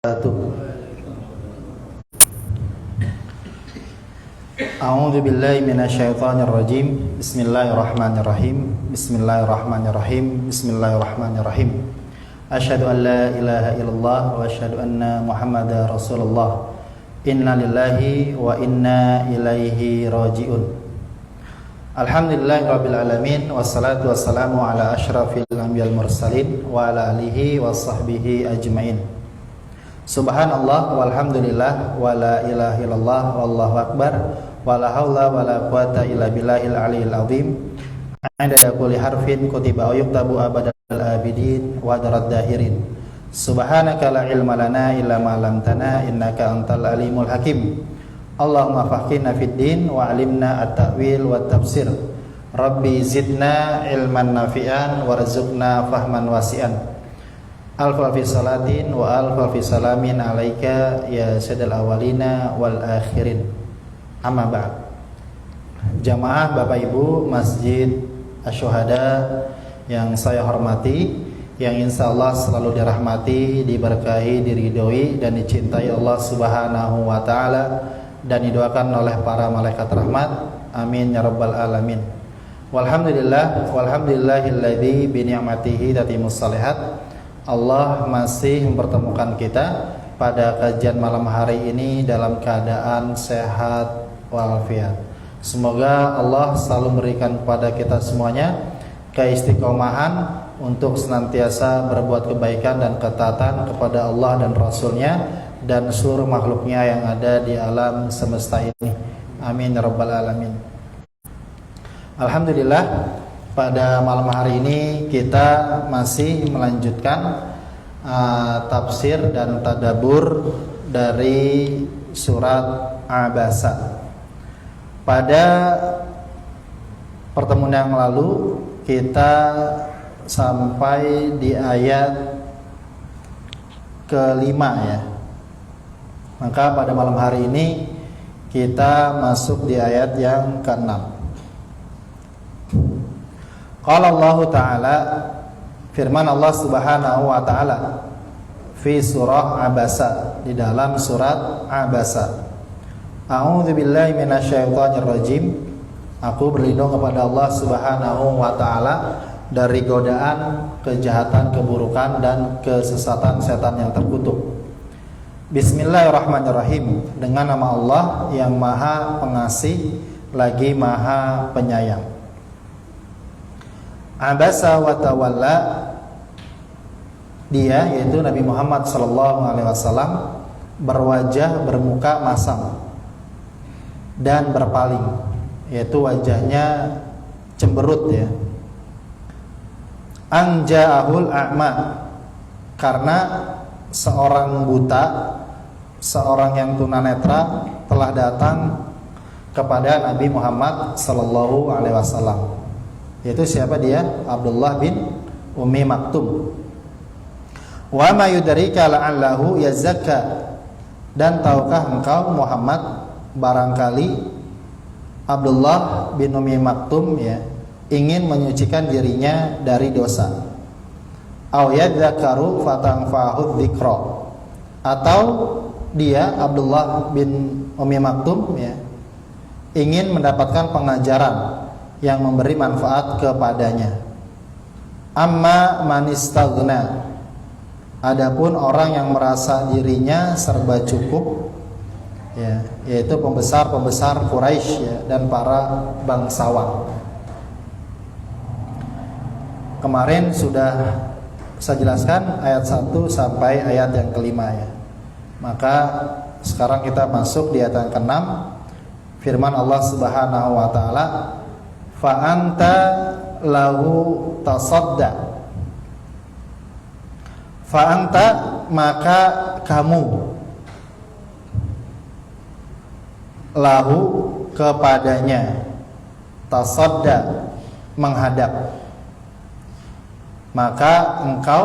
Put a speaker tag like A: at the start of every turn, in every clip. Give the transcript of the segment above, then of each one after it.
A: A'udzu billahi minasyaitonir rajim. Bismillahirrahmanirrahim. Bismillahirrahmanirrahim. Bismillahirrahmanirrahim. Asyhadu an la ilaha illallah wa asyhadu anna Muhammadar Rasulullah. Inna lillahi wa inna ilaihi raji'un. Alhamdulillahirabbil alamin wassalatu wassalamu ala asyrafil anbiya'il mursalin wa ala alihi washabbihi ajmain. Subhanallah walhamdulillah wa la ilaha illallah wallahu akbar wa la haula wa la quwata illa billahil aliyil azim. Ada kulli harfin kutiba yuktabu abadal abidin wa darad dahirin. Subhanaka la ilma lana illa ma 'allamtana innaka antal alimul hakim. Allahumma faqihna fid din wa 'allimna at-ta'wil wat tafsir. Rabbi zidna ilman nafi'an warzuqna fahman wasi'an. Alfa fi salatin wa alfa fi salamin alaika ya sayyidal awalina wal akhirin. Amma ba'd. Jamaah Bapak Ibu Masjid Asy-Syuhada yang saya hormati, yang insyaallah selalu dirahmati, diberkahi, diridhoi dan dicintai Allah Subhanahu wa taala dan didoakan oleh para malaikat rahmat. Amin ya rabbal alamin. Walhamdulillahilladzi bi ni'matihi tatimmus shalihat. Allah masih mempertemukan kita pada kajian malam hari ini dalam keadaan sehat walafiat. Semoga Allah selalu memberikan kepada kita semuanya keistiqomahan untuk senantiasa berbuat kebaikan dan ketaatan kepada Allah dan Rasulnya dan seluruh makhluknya yang ada di alam semesta ini. Amin ya rabbal alamin. Alhamdulillah, pada malam hari ini kita masih melanjutkan tafsir dan tadabbur dari surat Abasa. Pada pertemuan yang lalu kita sampai di ayat kelima ya. Maka pada malam hari ini kita masuk di ayat yang keenam. Qala Allah Ta'ala, firman Allah Subhanahu wa taala fi surah Abasa, di dalam surat Abasa. A'udzu billahi minasyaitonir rajim. Aku berlindung kepada Allah Subhanahu wa taala dari godaan, kejahatan, keburukan dan kesesatan setan yang terkutuk. Bismillahirrahmanirrahim. Dengan nama Allah yang Maha Pengasih lagi Maha Penyayang. Abasa wa tawalla, dia yaitu Nabi Muhammad SAW berwajah bermuka masam dan berpaling, yaitu wajahnya cemberut ya. Anja'ahul a'ma, karena seorang buta, seorang yang tunanetra telah datang kepada Nabi Muhammad SAW. Yaitu siapa dia? Abdullah bin Ummi Maktum. Wa ma yudrika la'allahu yazakka, dan tahukah engkau Muhammad barangkali Abdullah bin Ummi Maktum ya ingin menyucikan dirinya dari dosa. Aw yadzakaru fatanfa'hu dzikra, atau dia Abdullah bin Ummi Maktum ya ingin mendapatkan pengajaran yang memberi manfaat kepadanya. Amma manistaghna, adapun orang yang merasa dirinya serba cukup ya, yaitu pembesar-pembesar Quraisy ya, dan para bangsawan. Kemarin sudah saya jelaskan ayat 1 sampai ayat yang kelima ya. Maka sekarang kita masuk di ayat yang ke-6. Firman Allah Subhanahu wa taala, fa anta lahu tasadda. Fa anta, maka kamu, lahu kepadanya, tasadda menghadap, maka engkau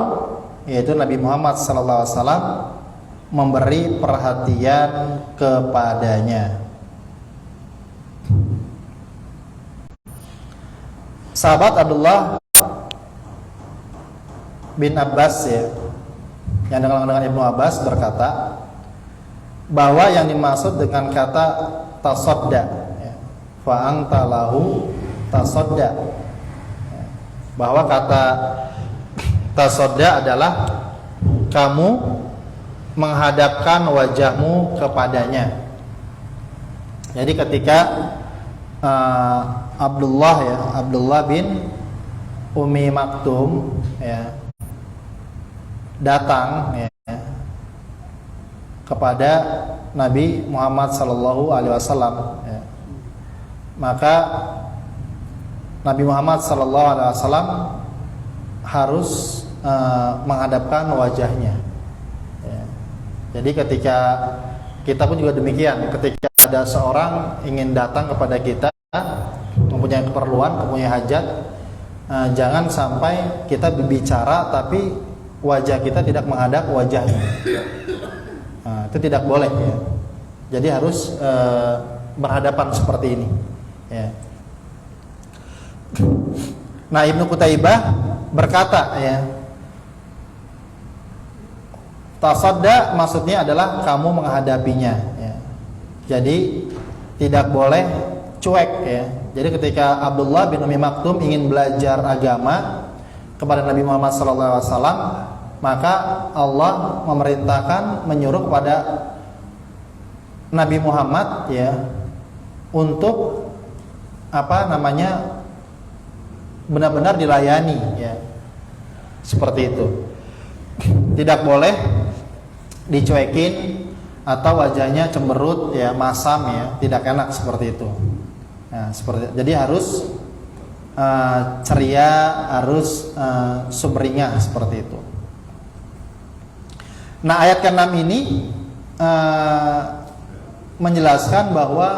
A: yaitu Nabi Muhammad SAW memberi perhatian kepadanya. Sahabat Abdullah bin Abbas ya yang dengan Ibnu Abbas berkata bahwa yang dimaksud dengan kata tasodda, ya, fa anta lahu tasodda, ya, bahwa kata tasodda adalah kamu menghadapkan wajahmu kepadanya. Jadi ketika Abdullah bin Ummi Maktum, ya, datang, ya, kepada Nabi Muhammad sallallahu alaihi wasallam, ya, maka Nabi Muhammad sallallahu alaihi wasallam harus menghadapkan wajahnya, ya. Jadi ketika kita pun juga demikian, ketika ada seorang ingin datang kepada kita, mempunyai keperluan, mempunyai hajat, jangan sampai kita berbicara tapi wajah kita tidak menghadap wajahnya. Itu tidak boleh, ya. Jadi harus berhadapan seperti ini, ya. Nah, Ibnu Qutaibah berkata, ya, tasadda maksudnya adalah kamu menghadapinya, ya. Jadi tidak boleh cuek, ya. Jadi ketika Abdullah bin Ummi Maktum ingin belajar agama kepada Nabi Muhammad SAW, maka Allah memerintahkan, menyuruh kepada Nabi Muhammad, ya, untuk benar-benar dilayani, ya, seperti itu. Tidak boleh dicuekin atau wajahnya cemberut, ya, masam, ya, tidak enak seperti itu. Nah, jadi harus ceria, harus sumringah seperti itu. Nah, ayat ke-6 ini menjelaskan bahwa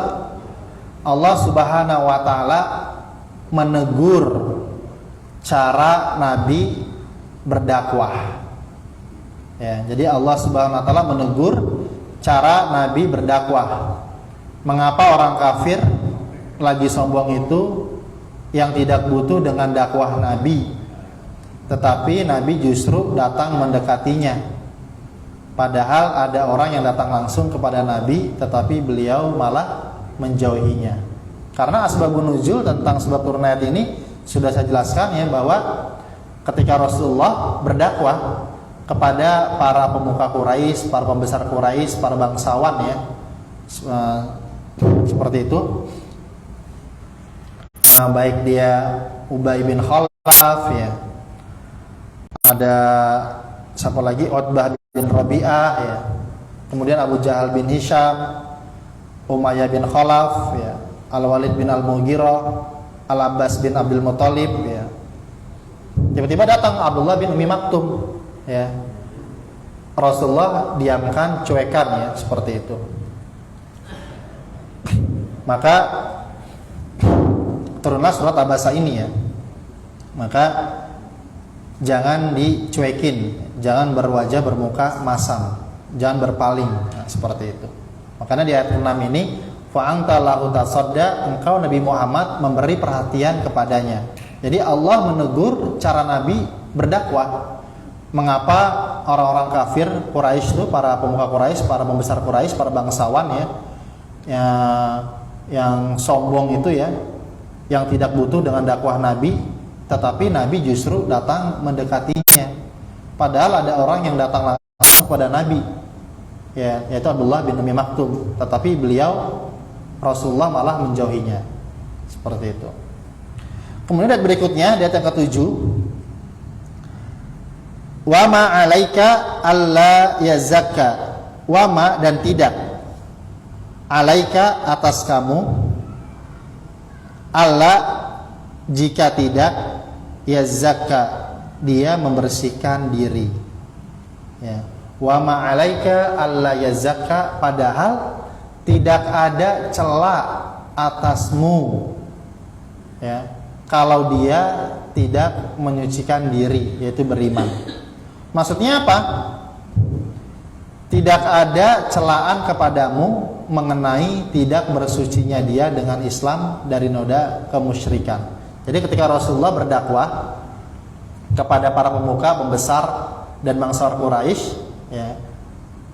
A: Allah Subhanahu wa taala menegur cara Nabi berdakwah. Ya, jadi Allah Subhanahu wa taala menegur cara Nabi berdakwah. Mengapa orang kafir lagi sombong itu yang tidak butuh dengan dakwah Nabi, tetapi Nabi justru datang mendekatinya. Padahal ada orang yang datang langsung kepada Nabi, tetapi beliau malah menjauhinya. Karena asbabun nuzul tentang sebab turun ayat ini sudah saya jelaskan, ya, bahwa ketika Rasulullah berdakwah kepada para pemuka Quraisy, para pembesar Quraisy, para bangsawan, ya, seperti itu, baik dia Ubay bin Khalaf, ya, ada siapa lagi, Utbah bin Rabi'ah, ya, kemudian Abu Jahal bin Hisham, Umayyah bin Khalaf, ya, Al-Walid bin Al-Mughirah, Al-Abbas bin Abdul Muthalib, ya. Tiba-tiba datang Abdullah bin Ummi Maktum, ya. Rasulullah diamkan, cuekan, ya, seperti itu. Maka turunlah surat Abasa ini, ya. Maka jangan dicuekin, jangan berwajah bermuka masam, jangan berpaling, nah, seperti itu. Makanya di ayat 6 ini, fa anta lahu tasadda, engkau Nabi Muhammad memberi perhatian kepadanya. Jadi Allah menegur cara Nabi berdakwah. Mengapa orang-orang kafir Quraisy itu, para pemuka Quraisy, para pembesar Quraisy, para bangsawan, ya, yang sombong itu, ya, yang tidak butuh dengan dakwah Nabi, tetapi Nabi justru datang mendekatinya. Padahal ada orang yang datang langsung kepada Nabi, ya, yaitu Abdullah bin Ummi Maktum, tetapi beliau Rasulullah malah menjauhinya, seperti itu. Kemudian ayat berikutnya, di ayat yang ke-7, wa ma 'alaika alla yazakka, wa ma, dan tidak, 'alaika, atas kamu, alla, jika tidak, yazakka, dia membersihkan diri, ya. Wa ma 'alaika alla yazakka, padahal tidak ada cela atasmu, ya, kalau dia tidak menyucikan diri, yaitu beriman. Maksudnya apa? Tidak ada celaan kepadamu mengenai tidak bersucinya dia dengan Islam dari noda kemusyrikan. Jadi ketika Rasulullah berdakwah kepada para pemuka, pembesar, dan bangsa Quraisy, ya,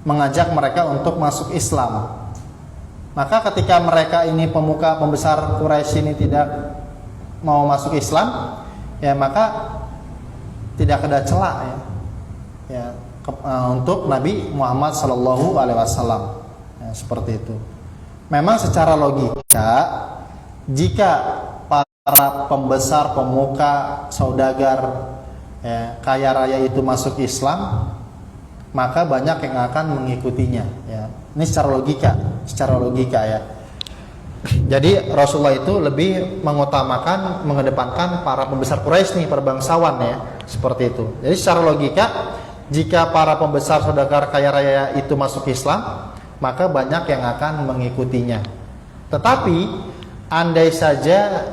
A: mengajak mereka untuk masuk Islam. Maka ketika mereka ini pemuka pembesar Quraisy ini tidak mau masuk Islam, ya maka tidak ada celah untuk Nabi Muhammad Sallallahu Alaihi Wasallam, ya, seperti itu. Memang secara logika, jika para pembesar, pemuka, saudagar, ya, kaya raya itu masuk Islam, maka banyak yang akan mengikutinya. Ya. Ini secara logika ya. Jadi Rasulullah itu lebih mengutamakan, mengedepankan para pembesar Quraisy nih, para bangsawan ya, seperti itu. Jadi secara logika, jika para pembesar saudagar kaya raya itu masuk Islam, maka banyak yang akan mengikutinya. Tetapi andai saja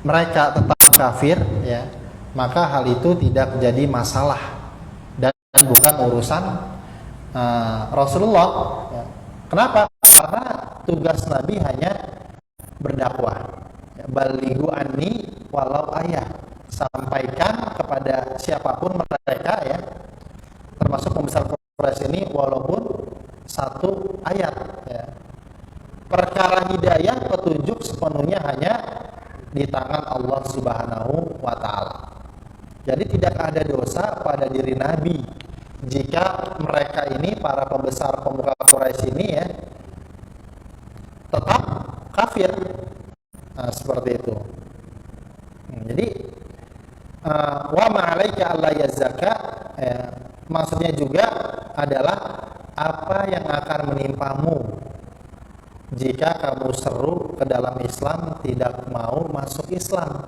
A: mereka tetap kafir, ya, maka hal itu tidak jadi masalah dan bukan urusan Rasulullah. Ya. Kenapa? Karena tugas Nabi hanya berdakwah. Ya, balighu anni walau ayah, sampaikan kepada siapapun mereka, ya, termasuk pembesar Quraisy ini, walaupun satu ayat. Ya. Perkara hidayah, petunjuk sepenuhnya hanya di tangan Allah Subhanahu wa Ta'ala. Jadi tidak ada dosa pada diri Nabi jika mereka ini, para pembesar pemuka Quraisy ini, ya, tetap kafir. Nah, seperti itu. Jadi wa ma'alaika alla yazaka, ya, maksudnya juga adalah apa yang akan menimpamu jika kamu seru ke dalam Islam tidak mau masuk Islam.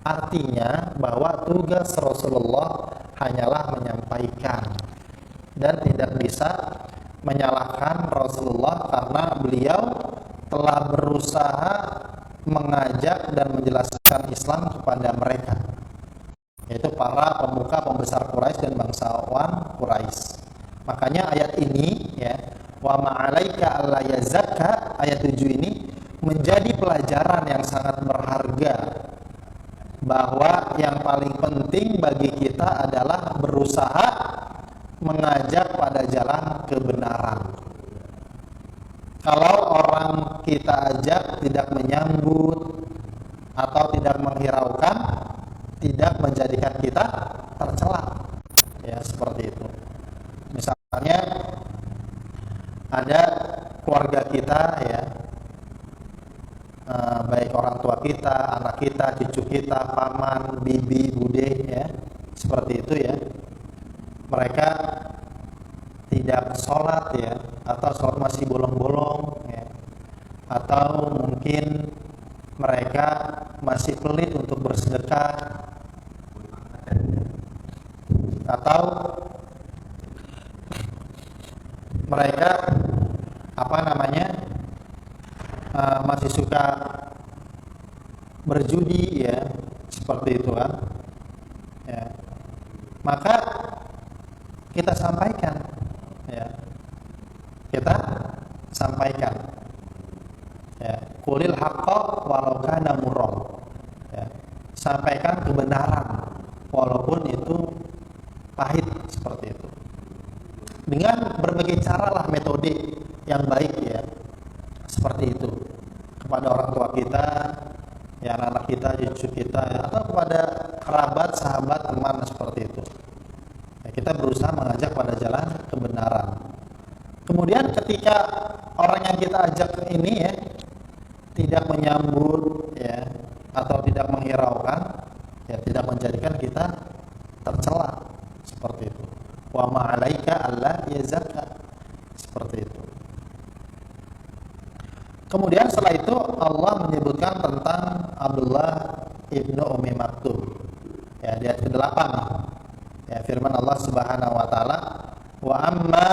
A: Artinya bahwa tugas Rasulullah hanyalah menyampaikan dan tidak bisa menyalahkan Rasulullah karena beliau telah berusaha mengajak dan menjelaskan Islam kepada mereka, yaitu para pemuka pembesar Quraisy dan bangsawan Quraisy. Makanya ayat ini, ya, wa ma'alaika alla yazakka, ayat 7 ini menjadi pelajaran yang sangat berharga, bahwa yang paling penting bagi kita adalah berusaha mengajak pada jalan kebenaran. Kalau orang kita ajak tidak menyambut atau tidak menghiraukan, tidak menjadikan kita tercela, ya, seperti itu. Misalnya ada keluarga kita, ya, baik orang tua kita, anak kita, cucu kita, paman, bibi, bude, ya, seperti itu ya. Mereka tidak sholat, ya, atau sholat masih bolong-bolong, ya, atau mungkin mereka masih pelit untuk bersedekah, atau mereka masih suka berjudi, ya, seperti itu kan, ya. Maka kita sampaikan, ya, kita sampaikan, ya, qulil haqqa walau kana murra, ya, sampaikan kebenaran walaupun itu pahit, seperti itu, dengan berbagai cara lah, metode yang baik, ya, seperti itu, kepada orang tua kita, ya, anak kita, cucu kita, ya, atau kepada kerabat, sahabat, teman, seperti itu. Ya, kita berusaha mengajak pada jalan kebenaran. Kemudian ketika orang yang kita ajak ini, ya, tidak menyambut, ya, atau tidak menghiraukan, ya, tidak menjadikan kita tercela, seperti itu. Wa ma'alaika alla yazakka, seperti itu. Kemudian setelah itu Allah menyebutkan tentang Abdullah ibnu Ummi Maktum, ya, di ayat ke-8, ya, firman Allah Subhanahu wa taala, wa amma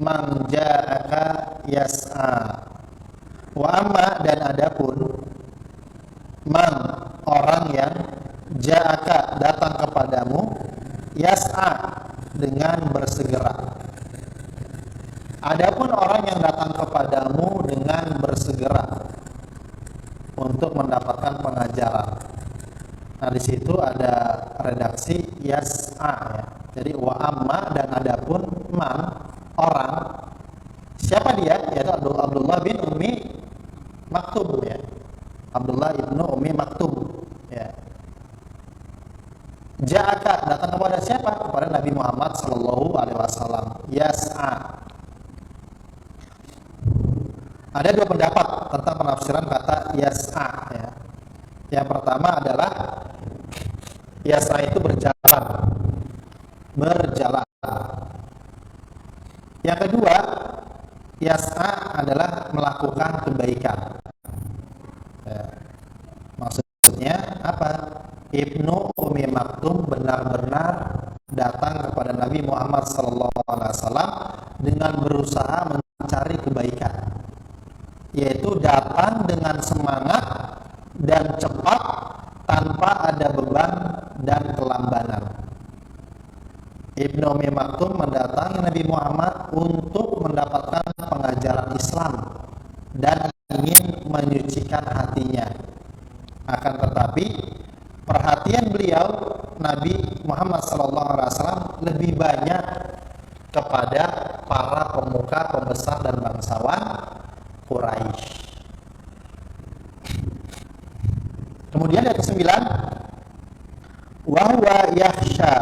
A: man ja'aka yas'a, wa amma, dan adapun, man, orang yang ja'aka, datang kepadamu, yas'a, dengan bersegera. Adapun orang yang datang kepadamu dengan bersegera untuk mendapatkan pengajaran, Nah, di situ ada redaksi yas'a ya. Jadi wa amma, dan adapun man, orang. Siapa dia? Yaitu Abdullah bin Ummi Maktum ya. Abdullah ibnu Ummi Maktum ya. Ja'aka, datang kepada siapa? Kepada Nabi Muhammad sallallahu alaihi wasallam. Yas'a. Ada dua pendapat tentang penafsiran kata yas'a ya. Yang pertama adalah yas'a itu berjalan. Berjalan. Yang kedua, yas'a adalah melakukan kebaikan. Ya. Maksudnya apa? Ibnu Ummi Maktum benar-benar datang kepada Nabi Muhammad SAW dengan berusaha mencari kebaikan, yaitu datang dengan semangat dan cepat tanpa ada beban dan kelambanan. Ibnu Ummi Maktum mendatangi Nabi Muhammad untuk mendapatkan pengajaran Islam dan ingin menyucikan hatinya. Akan tetapi perhatian beliau Nabi Muhammad SAW lebih banyak kepada para pemuka, pembesar dan bangsawan Quraisy. Kemudian yang ke-9, wa huwa yakhsha,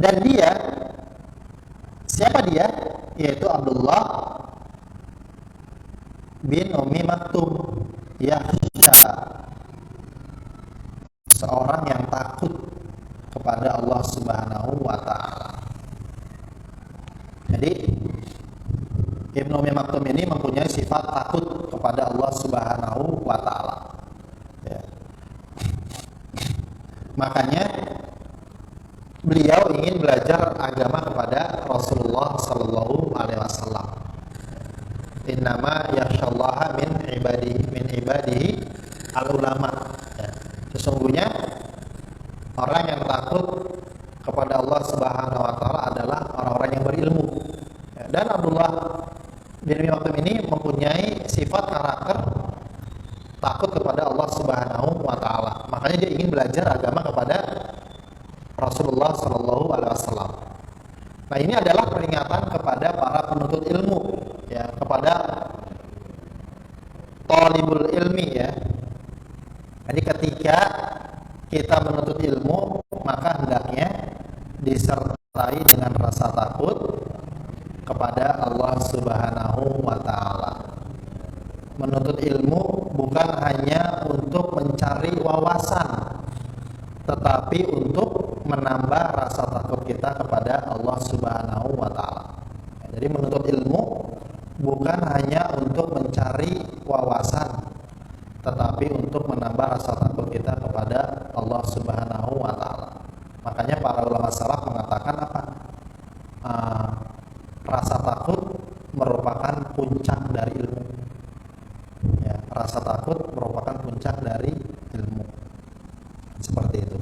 A: dan dia, siapa dia? Yaitu Abdullah bin Ummi Maktum. Yakhsha, seorang yang takut kepada Allah Subhanahu wa taala. Jadi Ibnu Ummi Maktum ini mempunyai sifat takut kepada Allah Subhanahu wa taala. Ya. Makanya beliau ingin belajar agama kepada Rasulullah sallallahu alaihi wasallam. Innama yakhshallaha min ibadihi al-ulama. Ya. Sesungguhnya orang yang takut kepada Allah Subhanahu wa taala adalah orang-orang yang berilmu. Ya. Dan Abdullah bin Ummi Maktum ini mempunyai sifat karakter takut kepada Allah Subhanahu wa taala. Makanya dia ingin belajar agama kepada Rasulullah sallallahu alaihi wasallam. Nah, ini adalah peringatan kepada para penuntut ilmu ya, kepada talibul ilmi ya. Jadi ketika kita menuntut ilmu, maka hendaknya disertai dengan rasa takut kepada Allah Subhanahu wa taala. Menuntut ilmu bukan hanya untuk mencari wawasan, tetapi untuk menambah rasa takut kita kepada Allah Subhanahu wa taala. Jadi menuntut ilmu bukan hanya untuk mencari wawasan, tetapi untuk menambah rasa takut kita kepada Allah Subhanahu wa taala. Makanya para ulama salaf mengatakan apa? Rasa takut merupakan puncak dari ilmu. Ya, rasa takut merupakan puncak dari ilmu. Seperti itu.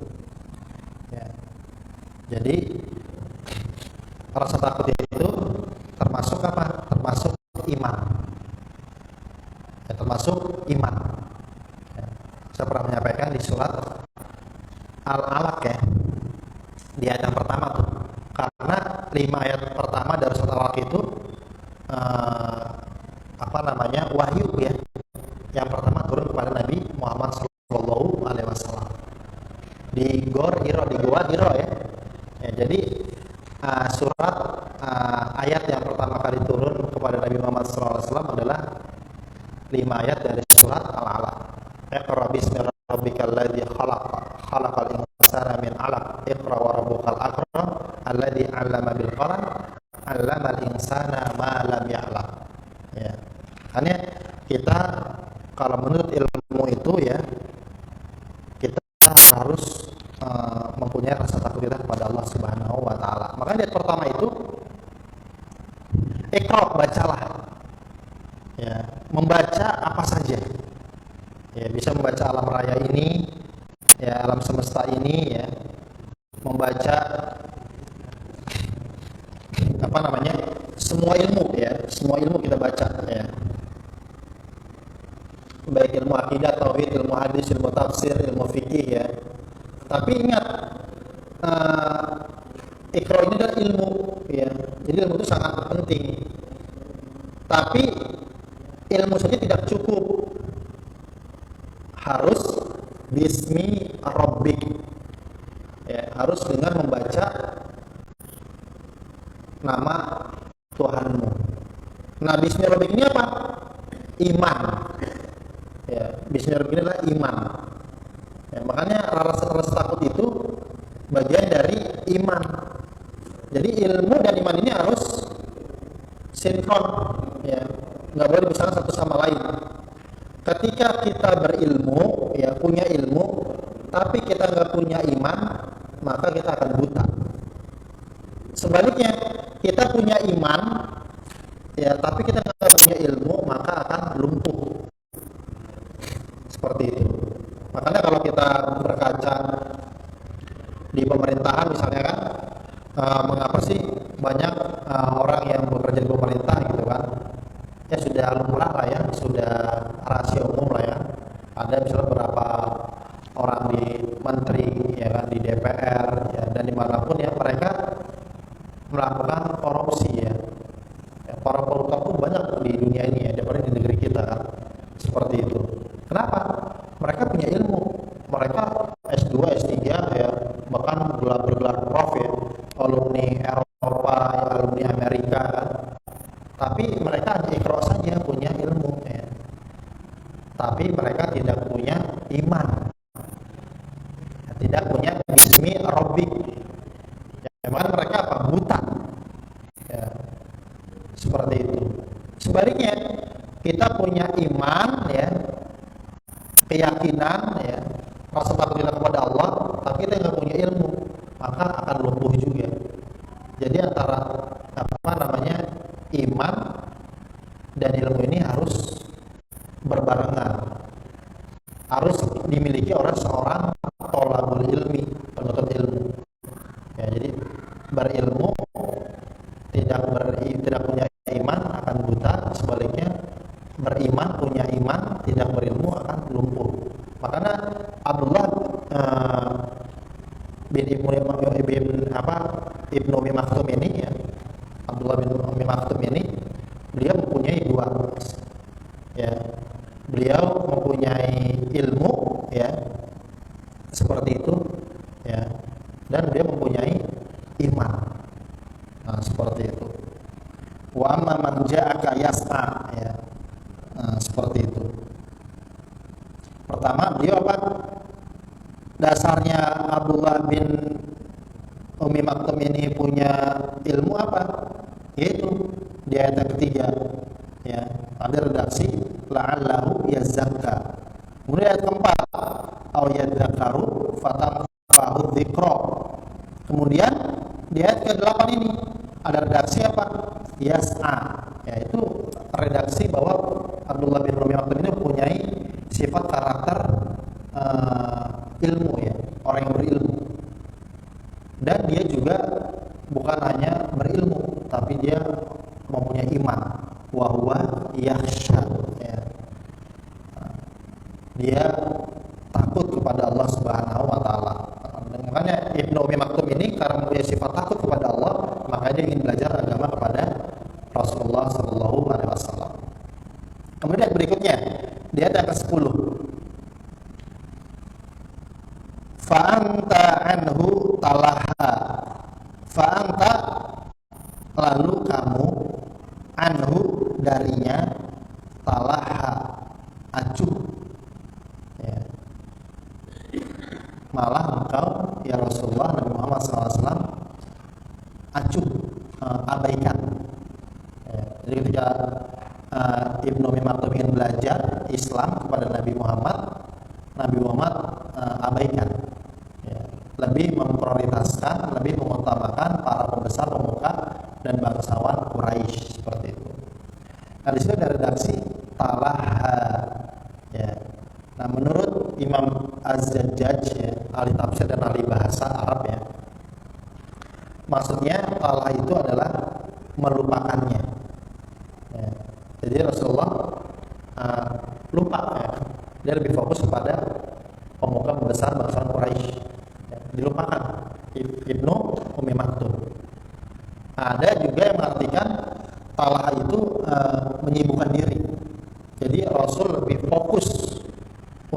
A: Ya. Jadi rasa takut itu termasuk apa? Termasuk iman. Ya, termasuk iman. Ya. Saya pernah menyampaikan di surat Al-Alaq ya, di ayat yang pertama tuh. Karena 5 ayat pertama dari surat Al-Alaq itu wahyu ya. Yang pertama turun kepada Nabi Muhammad sallallahu alaihi wasallam di Gor Hiro, di Gua Hiro ya. Jadi surat ayat yang pertama kali turun kepada Nabi Muhammad sallallahu alaihi wasallam adalah 5 ayat dari surat Al-Alaq. Iqra bismi rabbikal ladzi khalaq, khalaqal insana min 'alaq, iqra wa rabbukal akram, alladzi 'allama bil qalam, 'allamal insana ma lam ya'lam. Ya. Hanya kita kalau menuntut ilmu itu ya, kita harus mempunyai rasa takut kita kepada Allah Subhanahu wa taala. Makanya ayat pertama itu Iqra, bacalah. Ya, membaca apa saja. Ya, bisa membaca alam raya ini, ya, alam semesta ini ya. Membaca semua ilmu ya, semua ilmu kita baca ya. Baik ilmu akidah, tauhid, ilmu hadis, ilmu tafsir, ilmu fikih ya. Tapi ingat, Iqra ini adalah ilmu, ya. Jadi ilmu itu sangat penting. Tapi ilmu saja tidak cukup, harus bismi rabbik, ya, harus dengan membaca nama Tuhanmu. Nah, bismi rabbik ini apa? Iman, ya. Bismi rabbik ini adalah iman, ya. Makanya rasa takut itu bagian dari iman. Jadi ilmu dan iman ini harus sinkron, ya, nggak boleh dipisahkan satu sama lain. Ketika kita berilmu, ya, punya ilmu, tapi kita nggak punya iman, maka kita akan buta. Sebaliknya, kita punya iman, ya, tapi kita nggak punya ilmu, maka akan lumpuh. Seperti itu. Makanya kalau kita berkaca di pemerintahan misalnya kan, mengapa sih banyak orang yang bekerja di pemerintah gitu kan, ya sudah lumrah lah ya, sudah rahasia umum lah ya. Ada misalnya beberapa orang di menteri, ya kan, di DPR, ya, dan dimanapun ya, mereka melakukan korupsi, ya. Ya, para koruptor pun banyak di dunia ini ya, daripada di negeri kita kan. Seperti itu. Kenapa? Mereka punya ilmu, mereka S2, S3, ya, bahkan bergelar prof, ya, alumni Eropa, ya, alumni Amerika kan. Tapi mereka hanya Iqra saja punya ilmu, ya. Tapi mereka tidak punya iman, tidak punya bismi rabbik, ya, makanya mereka apa? Buta, ya. Seperti itu. Sebaliknya, kita punya iman, ya, keyakinan, ya, rasa takut kita kepada Allah, tapi kita nggak punya ilmu, maka akan lumpuh juga. Jadi antara apa namanya, iman dan ilmu ini harus berbarengan, harus dimiliki oleh seorang thalabul ilmi, penuntut ilmu, ya. Jadi berilmu tidak punya iman akan buta, sebaliknya beriman punya iman tidak berilmu akan lumpuh. Makanya Abdullah Ibnu Umi Maktum ini, ya, Abdullah bin Umi Maktum ini, beliau mempunyai dua, ya, beliau mempunyai ilmu, ya, seperti itu, ya, dan beliau mempunyai iman. Nah, seperti itu. Wa amma man ja'aka yas'a, ya. Nah, seperti itu. Pertama, beliau apa? Dasarnya Abdullah bin Umi Maktum ini punya ilmu apa? Yaitu di ayat yang ketiga, ya, ada redaksi la'allahu yazakka. Kemudian ayat keempat, au yadzakaru fatanfa'u dzikra. Kemudian di ayat ke-8 ini ada redaksi apa? Yas'a, yaitu redaksi bahwa Abdullah bin Umi Maktum ini mempunyai sifat karakter ilmu, ya, orang yang berilmu. Dan dia juga bukan hanya berilmu, tapi dia mempunyai iman, wa huwa yakhsha, ya. Dia takut kepada Allah Subhanahu wa taala. Makanya Ibnu Umi Maktum ini karena mempunyai sifat takut kepada Allah, makanya dia ingin belajar agama kepada Rasulullah sallallahu alaihi wasallam. Kemudian berikutnya, dia ada ke-10. Fa'anta anhu talaha. Fa'anta, lalu kamu, anhu, darinya, talaha, acuh, ya. Malah engkau, ya Rasulullah Nabi Muhammad SAW, acuh, abaikan, ya. Jadi ketika Ibnu Umi Maktum ingin belajar Islam kepada Nabi Muhammad abaikan, ya. Lebih memprioritaskan, lebih mengutamakan para pembesar, pemuka, dan bangsawan Quraisy, seperti itu. Nah, di sini ada redaksi talaha, ya. Nah, menurut Imam Az-Zajjaj, ya, ahli tafsir dan ahli bahasa Arab, ya, maksudnya talaha itu adalah melupakannya, ya. Jadi Rasulullah lupa, ya. Dia lebih fokus kepada pemuka pembesar bangsawan Quraisy.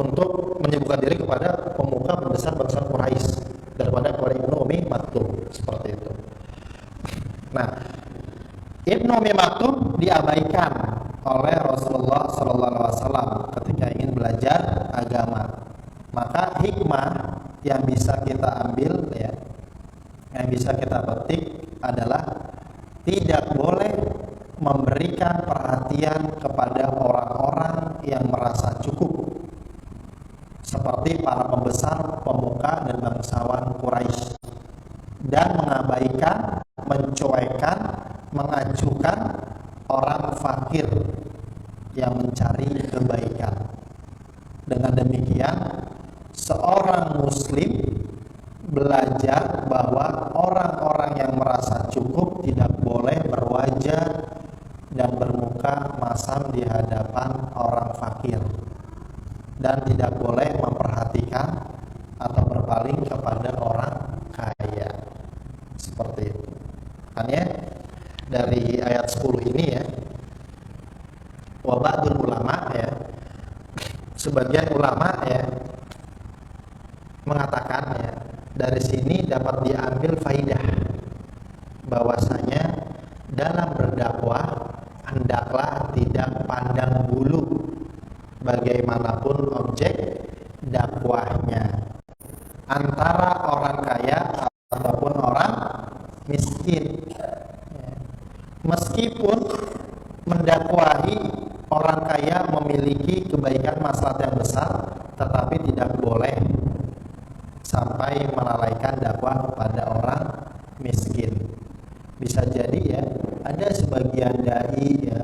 A: untuk menyibukkan diri kepada pemuka pembesar bangsa Quraisy daripada kepada Ibnu Umi Maktum, seperti itu. Nah, Ibnu Umi Maktum diabaikan oleh Rasulullah SAW ketika ingin belajar agama. Maka hikmah yang bisa kita ambil, ya, yang bisa kita petik adalah tidak boleh memberikan perhatian kepada orang-orang yang merasa cukup, seperti para pembesar, pemuka, dan bangsawan Quraisy, dan mengabaikan, mencuekkan, mengacuhkan orang fakir yang mencari kebaikan. Dengan demikian, seorang muslim belajar bahwa orang-orang yang merasa cukup tidak boleh berwajah dan bermuka masam di hadapan orang fakir, dan tidak boleh memperhatikan atau berpaling kepada orang kaya, seperti itu. Makanya dari ayat 10 ini, ya, wa ba'dul ulama, ya, sebagian ulama, ya, mengatakan, ya, dari sini dapat diambil faidah bahwasanya dalam berdakwah hendaklah tidak pandang bulu bagaimanapun objek dakwahnya, antara orang kaya ataupun orang miskin. Meskipun mendakwahi orang kaya memiliki kebaikan maslahat yang besar, tetapi tidak boleh sampai melalaikan dakwah kepada orang miskin. Bisa jadi, ya, ada sebagian dai, ya,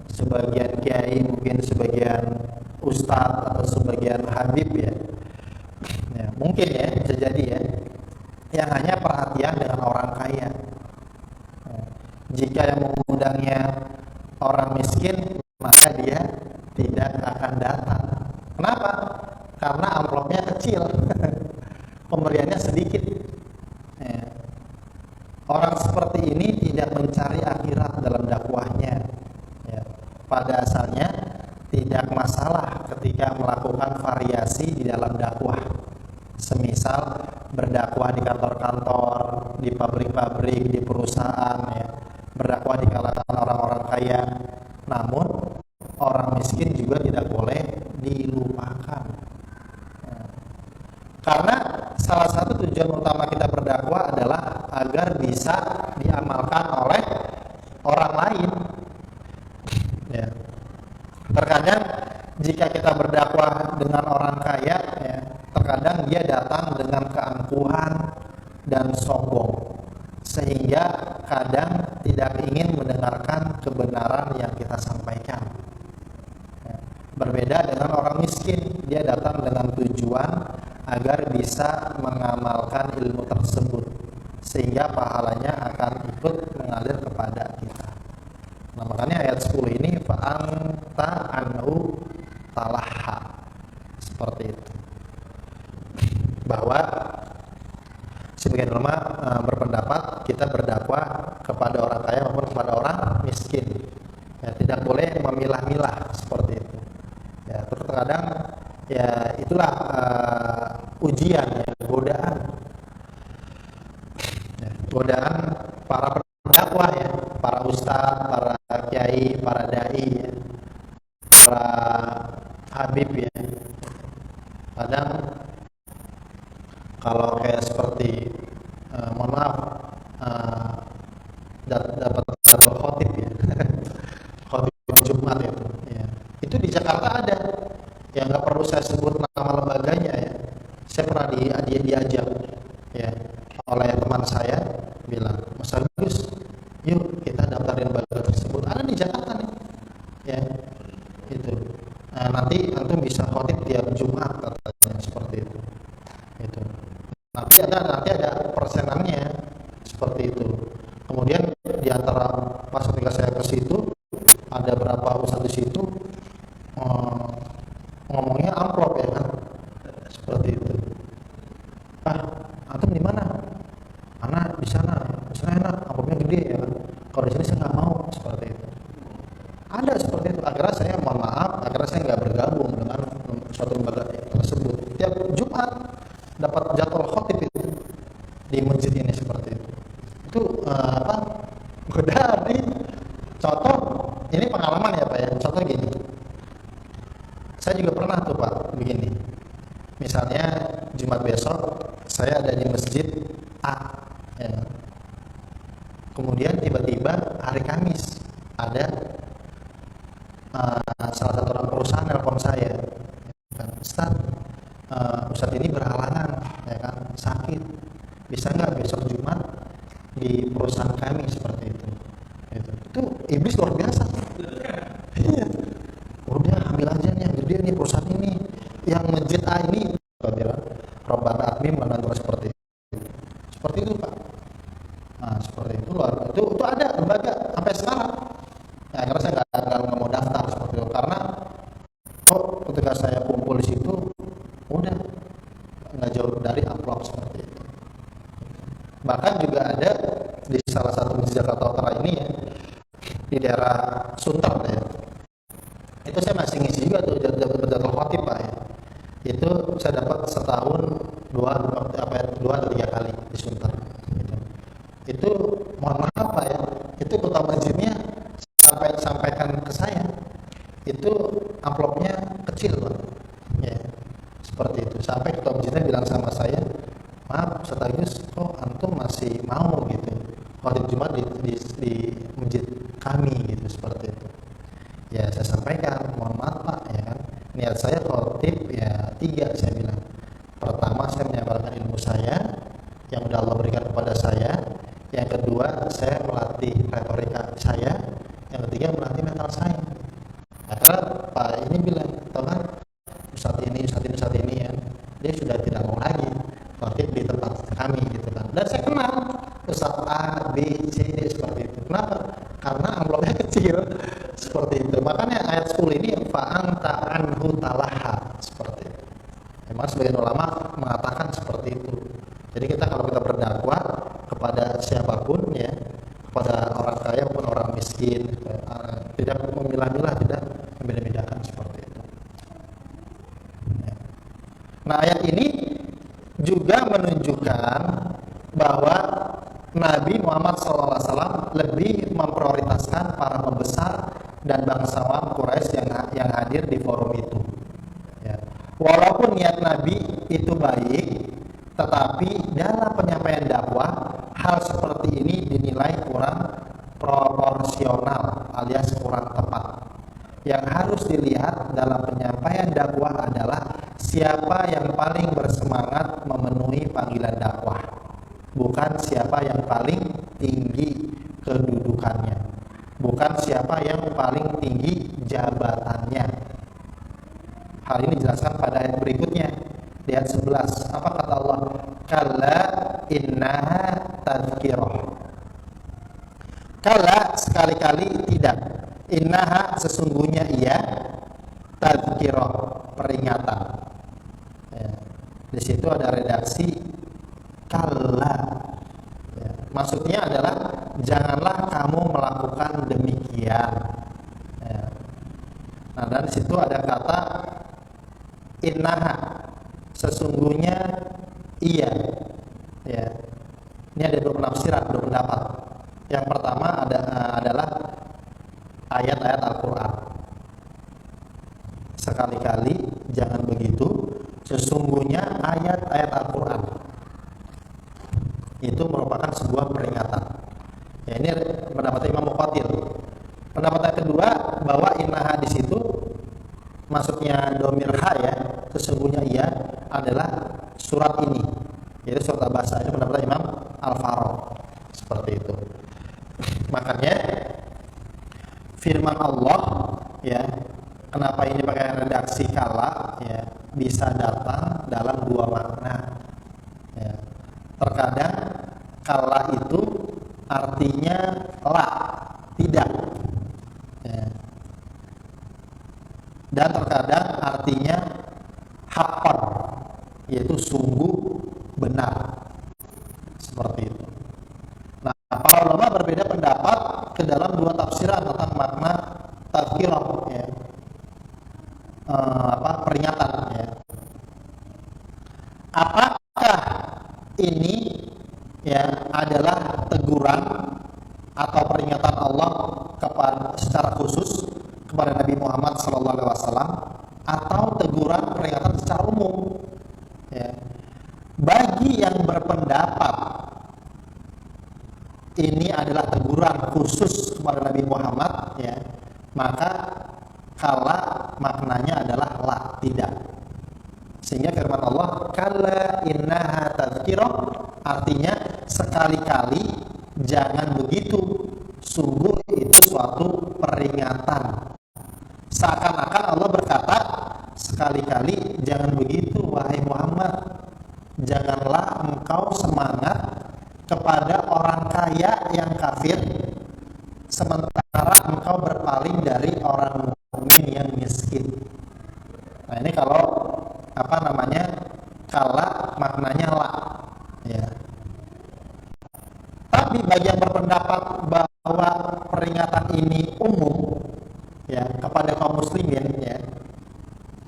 A: sebagian kiai, mungkin sebagian ustadz atau sebagian habib, ya, mungkin, ya, bisa jadi, ya, yang hanya perhatian dengan orang kaya. Jika yang mengundangnya orang miskin, maka dia tidak akan datang. Kenapa? Karena amplopnya kecil, pemberiannya sedikit. Orang seperti ini tidak mencari akhirat dalam dakwahnya. Pada asalnya tidak masalah ketika melakukan variasi di dalam dakwah, semisal berdakwah di kantor-kantor, di pabrik-pabrik, di perusahaan, ya, berdakwah di kalangan orang-orang kaya. Namun orang miskin juga tidak boleh dilupakan. Karena salah satu tujuan utama kita berdakwah adalah agar bisa diamalkan oleh orang lain. Ya. Terkadang jika kita berdakwah dengan orang kaya, ya, terkadang dia datang dengan keangkuhan dan sombong, sehingga kadang tidak ingin mendengarkan kebenaran yang kita sampaikan. Berbeda dengan orang miskin, dia datang dengan tujuan agar bisa mengamalkan ilmu tersebut, sehingga pahalanya akan ikut mengalir kepada kita. Nah, makanya ayat 10 ini fa'anta anhu talaha, seperti itu. Bahwa sebagian ulama berpendapat kita berdakwah kepada orang kaya maupun kepada orang miskin, ya, tidak boleh memilah-milah, seperti itu. Ya, terkadang, ya, itulah ujian, ya, godaan, ya, godaan para pendakwah, ya, para ustadz, para kiai, para dai, ya, para habib, ya. Kadang kalau kayak seperti mohon maaf, dapat khotib, ya, khotib Jumat itu, ya. Itu di Jakarta ada, ya, nggak perlu saya sebut nama lembaganya, ya. Saya pernah diajak, ya, oleh teman saya, bilang, Mas Agus, yuk kita daftarin lembaga tersebut, ada di Jakarta nih, ya, itu. Nah, nanti antum bisa khotib tiap Jumat, katanya, seperti itu. Itu. Nanti ada persenannya, seperti itu. Kemudian di antara pas ketika saya ke situ, ada berapa ustadz di situ, ngomongnya amplop, ya kan, seperti itu. Antum di mana? Anak di sana enak, amplopnya gede, ya kan. Kalau di sini saya nggak mau, seperti itu. Ada seperti itu. Akhirnya saya mohon maaf, akhirnya saya nggak bergabung dengan suatu lembaga pengalaman ya Pak ya. Contoh gini, saya juga pernah tuh Pak begini. Misalnya Jumat besok saya ada di masjid A, ya. Kemudian tiba-tiba hari Kamis ada salah satu orang perusahaan nelpon saya, Ustaz, Ustaz ini berhalangan, ya kan, sakit, bisa nggak besok Jumat di perusahaan kami seperti itu. Itu iblis luar biasa. Iya. Udah ambil aja nih, ambil dia nih perusahaan ini, yang masjid A ini, Robbana admin menantu seperti itu. Seperti itu Pak. Nah seperti itu luar itu ada lembaga sampai sekarang. Ya, karena saya nggak mau daftar seperti itu karena ketika saya kumpul di situ udah nggak jauh dari amplop seperti itu. Bahkan juga ada di salah satu masjid Jakarta Utara ini ya, di daerah Sunter ya. Itu saya masih ngisi juga tuh jadwal khotib Pak ya. Itu saya dapat setahun dua atau tiga kali di Sunter. Gitu. Itu mohon maaf Pak ya, itu ketua masjidnya sampaikan ke saya itu amplopnya kecil Pak. Ya, seperti itu. Sampai ketua masjidnya bilang sama saya, maaf Ustaz Agus, kok antum masih mau gitu khotib Jumat di masjid kami gitu, seperti itu. Ya saya sampaikan, mohon maaf Pak ya kan, niat saya khotib ya 3, saya bilang. Pertama saya menyampaikan ilmu saya yang udah Allah berikan kepada saya. Yang kedua saya melatih retorika saya. Yang ketiga melatih mental saya. Karena Pak ini bilang, tahu kan Ustaz ini ya, dia sudah tidak mau lagi khotib di tempat kami gitu kan. Dan saya kenal Ustaz A, B, C, D seperti itu. Kenapa? Karena amplopnya kecil seperti itu. Makanya ayat 10 ini fa'anta anhu talaha seperti itu. Memang sebagian ulama mengatakan seperti itu. Jadi kalau kita berdakwah kepada siapapun ya, kepada orang kaya maupun orang miskin, tidak memilah-milah, tidak membeda-bedakan seperti itu. Ya. Nah ayat ini juga menunjukkan bahwa Nabi Muhammad SAW lebih memprioritaskan para pembesar dan bangsawan Quraisy yang hadir di forum itu. Ya. Walaupun niat Nabi itu baik, tetapi dalam penyampaian dakwah hal seperti ini dinilai kurang proporsional alias kurang tepat. Yang harus dilihat dalam penyampaian dakwah adalah siapa yang paling bersemangat memenuhi panggilan dakwah, bukan siapa yang paling tinggi kedudukannya, bukan siapa yang paling tinggi jabatannya. Hal ini dijelaskan pada ayat berikutnya di ayat 11. Apa kata Allah? Kalla innaha tadhkirah. Kalla sekali-kali tidak. Innaha sesungguhnya ia, tadhkirah peringatan. Ya. Di situ ada redaksi kalla. Ya. Maksudnya adalah janganlah kamu melakukan demikian. Ya. Nah dan di situ ada kata innaha, sesungguhnya iya. Ya. Ini ada dua penafsiran, dua pendapat. Yang pertama adalah ayat-ayat Al-Quran. Sekali-kali jangan begitu. Sesungguhnya ayat-ayat Al-Quran itu merupakan sebuah peringatan. Ya, ini pendapat Imam Muqatil. Pendapat yang kedua bahwa innaha di situ maksudnya domir ha ya, sesungguhnya ia adalah surat ini, yaitu surat Abasa. Itu pendapat Imam Al-Farouk seperti itu. Makanya firman Allah ya, kenapa ini pakai redaksi kala ya, bisa datang dalam dua makna ya. Terkadang kala itu artinya la, tidak ya. Dan terkadang artinya haqqan, yaitu sungguh benar, seperti itu. Nah, para ulama berbeda pendapat ke dalam dua tafsiran tentang makna tadhkirah ya. Peringatan ya. Apakah ini ya adalah teguran atau peringatan Allah kepada secara khusus berpendapat ini adalah teguran khusus kepada Nabi Muhammad, ya, maka kala maknanya adalah la, tidak. Sehingga firman Allah, kala innaha tadhkirah, artinya sekali-kali jangan begitu, sungguh itu suatu peringatan. Seakan-akan Allah berkata, sekali-kali jangan begitu wahai Muhammad, janganlah engkau semangat kepada orang kaya yang kafir sementara engkau berpaling dari orang mukmin yang miskin. Nah, ini kalau kala maknanya la, ya. Tapi bagi yang berpendapat bahwa peringatan ini umum, ya, kepada kaum muslimin, ya,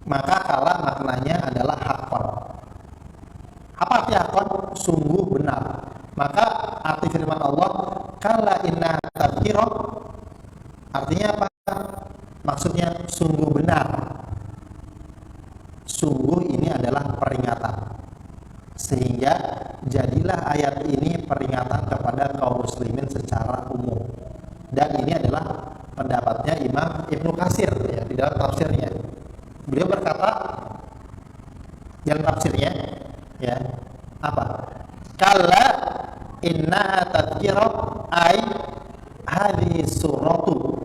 A: maka kala maknanya adalah hakon. Apa arti hakon? Sungguh benar. Maka arti firman Allah, kala inna tadhkirah, artinya apa? Maksudnya sungguh benar. Sungguh ini adalah peringatan. Sehingga jadilah ayat ini peringatan kepada kaum muslimin secara umum. Dan ini adalah pendapatnya Imam Ibnu Katsir, ya, di dalam tafsirnya. Beliau berkata dalam tafsirnya, ya, apa? Kala inna tadhkirah ay hadhihi suratu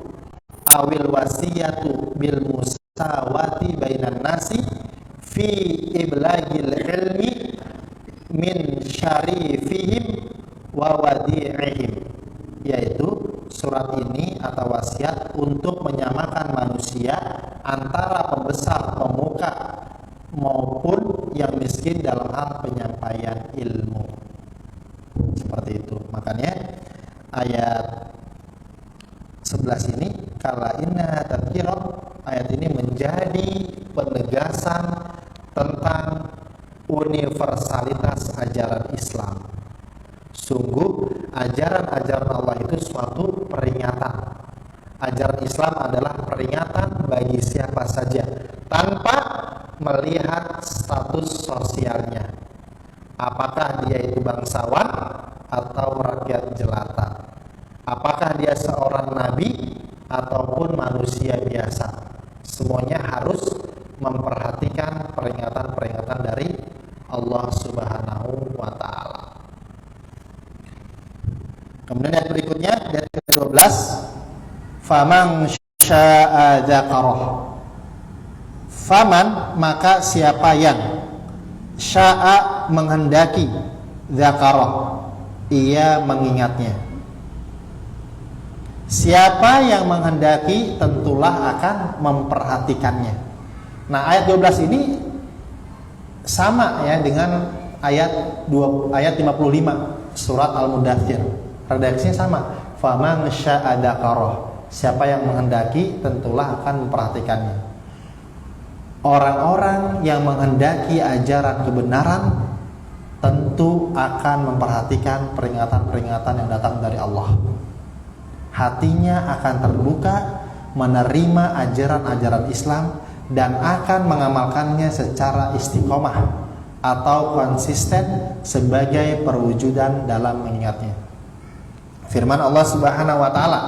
A: awil wasiyatu bil musawati bainan nasi fi iblagil ilmi min syarifihim wa wadi'ihim, yaitu surat ini atau wasiat untuk menyamakan manusia antara pembesar pemuka maupun yang miskin dalam hal penyampaian ilmu. Seperti itu. Makanya ayat 11 ini, kala inna tadhkirah, ayat ini menjadi penegasan tentang universalitas ajaran Islam. Sungguh ajaran-ajaran Allah itu suatu peringatan. Ajaran Islam adalah peringatan bagi siapa saja tanpa melihat status sosialnya. Apakah dia itu bangsawan atau rakyat jelata? Apakah dia seorang nabi ataupun manusia biasa? Semuanya harus memperhatikan peringatan-peringatan dari Allah Subhanahu wa ta'ala. Kemudian ayat berikutnya, ayat ke-12, faman syaa dzakarah. Faman, maka siapa yang syaa menghendaki, dzakarah, ia mengingatnya. Siapa yang menghendaki tentulah akan memperhatikannya. Nah, ayat 12 ini sama, ya, dengan ayat 55 surat Al-Mudaththir. Redaksinya sama. Faman syaa dzakarah. Siapa yang menghendaki tentulah akan memperhatikannya. Orang-orang yang menghendaki ajaran kebenaran tentu akan memperhatikan peringatan-peringatan yang datang dari Allah. Hatinya akan terbuka menerima ajaran-ajaran Islam dan akan mengamalkannya secara istiqomah atau konsisten sebagai perwujudan dalam mengingatnya. Firman Allah Subhanahu wa taala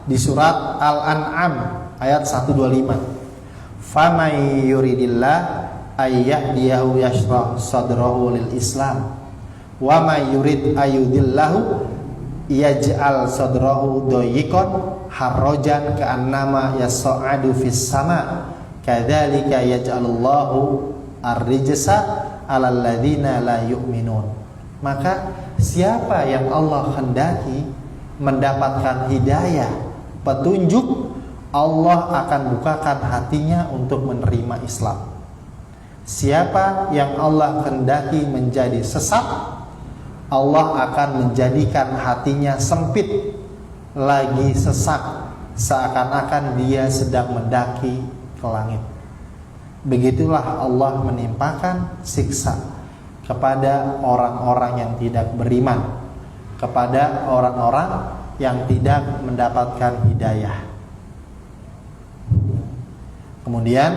A: di surat Al-An'am ayat 125. Famay yuridillah ayyahdiyahu yashrah sadrahu lil Islam wa may yurid ayudillahu yaj'al sadrahu dayyqan harajan ka'annama yas'adu fis sama kadzalika yaj'alullahu ar-rijsa 'alal ladzina la yu'minun. Maka siapa yang Allah hendaki mendapatkan hidayah, petunjuk, Allah akan bukakan hatinya untuk menerima Islam. Siapa yang Allah hendaki menjadi sesat, Allah akan menjadikan hatinya sempit lagi sesak, seakan-akan dia sedang mendaki ke langit. Begitulah Allah menimpakan siksa kepada orang-orang yang tidak beriman, kepada orang-orang yang tidak mendapatkan hidayah. Kemudian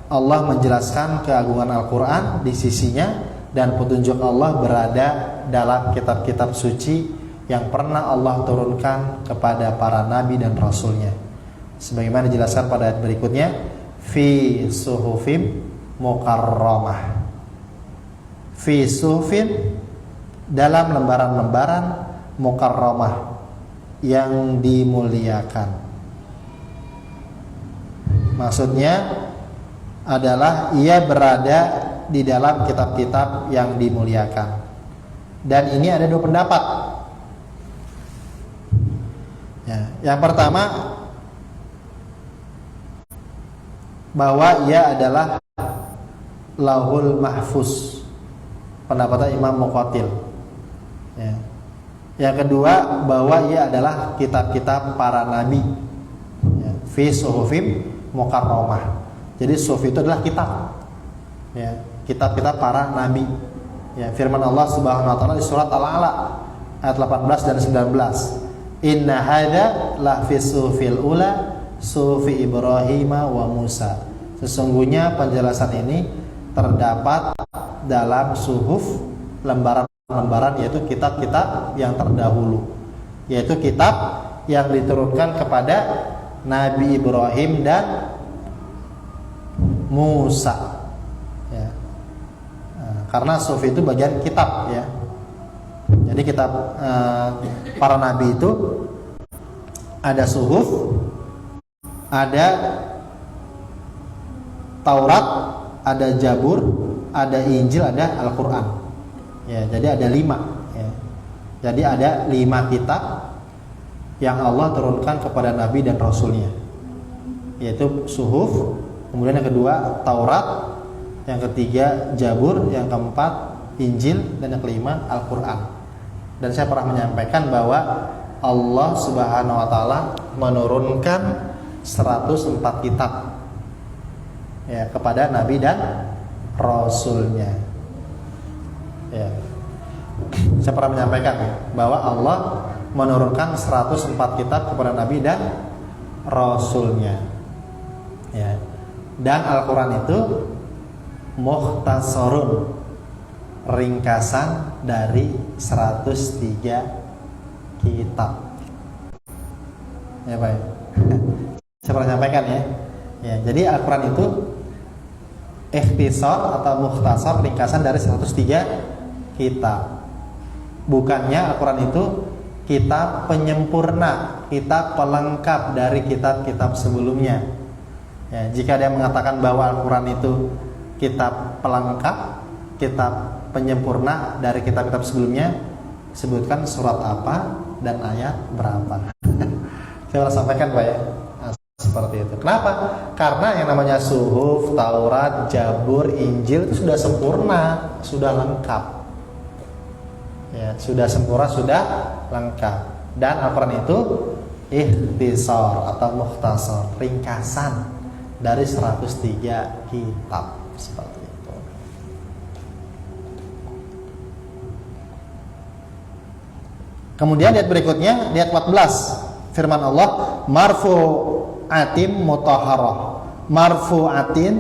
A: Allah menjelaskan keagungan Al-Quran di sisinya dan petunjuk Allah berada dalam kitab-kitab suci yang pernah Allah turunkan kepada para nabi dan rasulnya. Sebagaimana dijelaskan pada ayat berikutnya, fi suhufim mukarramah. Fi suhufin, dalam lembaran-lembaran, mukarramah, yang dimuliakan. Maksudnya adalah ia berada di dalam kitab-kitab yang dimuliakan. Dan ini ada dua pendapat. Ya, yang pertama, bahwa ia adalah Lauhul Mahfuz, pendapatnya Imam Muqatil. Ya. Yang kedua, bahwa ia adalah kitab-kitab para nabi. Ya. Fi suhufim mukarramah. Jadi suhuf itu adalah kitab. Ya, kitab-kitab para nabi. Ya, firman Allah Subhanahu wa taala di surat Al-A'la ayat 18 dan 19. Inna hadza la fi suhufil ula suhufi Ibrahim wa Musa. Sesungguhnya penjelasan ini terdapat dalam suhuf, lembaran-lembaran, yaitu kitab-kitab yang terdahulu, yaitu kitab yang diturunkan kepada Nabi Ibrahim dan Musa. Ya. Karena suhuf itu bagian kitab, ya. Jadi kitab para nabi itu ada suhuf, ada Taurat, ada Zabur, ada Injil, ada Al-Quran. Ya, jadi ada 5. Ya. Jadi ada 5 kitab yang Allah turunkan kepada nabi dan rasulnya, yaitu suhuf. Kemudian yang kedua Taurat, yang ketiga Zabur, yang keempat Injil, dan yang kelima Al-Quran. Dan saya pernah menyampaikan bahwa Allah Subhanahu wa taala menurunkan 104 kitab, ya, kepada nabi dan rasulnya. Ya. Saya pernah menyampaikan, ya, bahwa Allah menurunkan 104 kitab kepada nabi dan rasulnya. Ya. Dan Al-Quran itu mukhtasarun, ringkasan dari 103 kitab. Ya, baik. Saya pernah sampaikan, ya. Ya, jadi Al-Quran itu ikhtisar atau mukhtasar, ringkasan dari 103 kitab. Bukannya Al-Quran itu kitab penyempurna, kitab pelengkap dari kitab-kitab sebelumnya. Ya, jika dia mengatakan bahwa Al-Quran itu kitab pelengkap, kitab penyempurna dari kitab-kitab sebelumnya, sebutkan surat apa dan ayat berapa. Saya harus sampaikan, Pak, ya. Nah, seperti itu. Kenapa? Karena yang namanya suhuf, Taurat, Zabur, Injil itu sudah sempurna, sudah lengkap. Ya, sudah sempurna, sudah lengkap. Dan Al-Quran itu ikhtisar atau mukhtasar, ringkasan dari 103 kitab, seperti itu. Kemudian ayat berikutnya, ayat 14, firman Allah, marfu'atin mutahharah. Marfu'atin,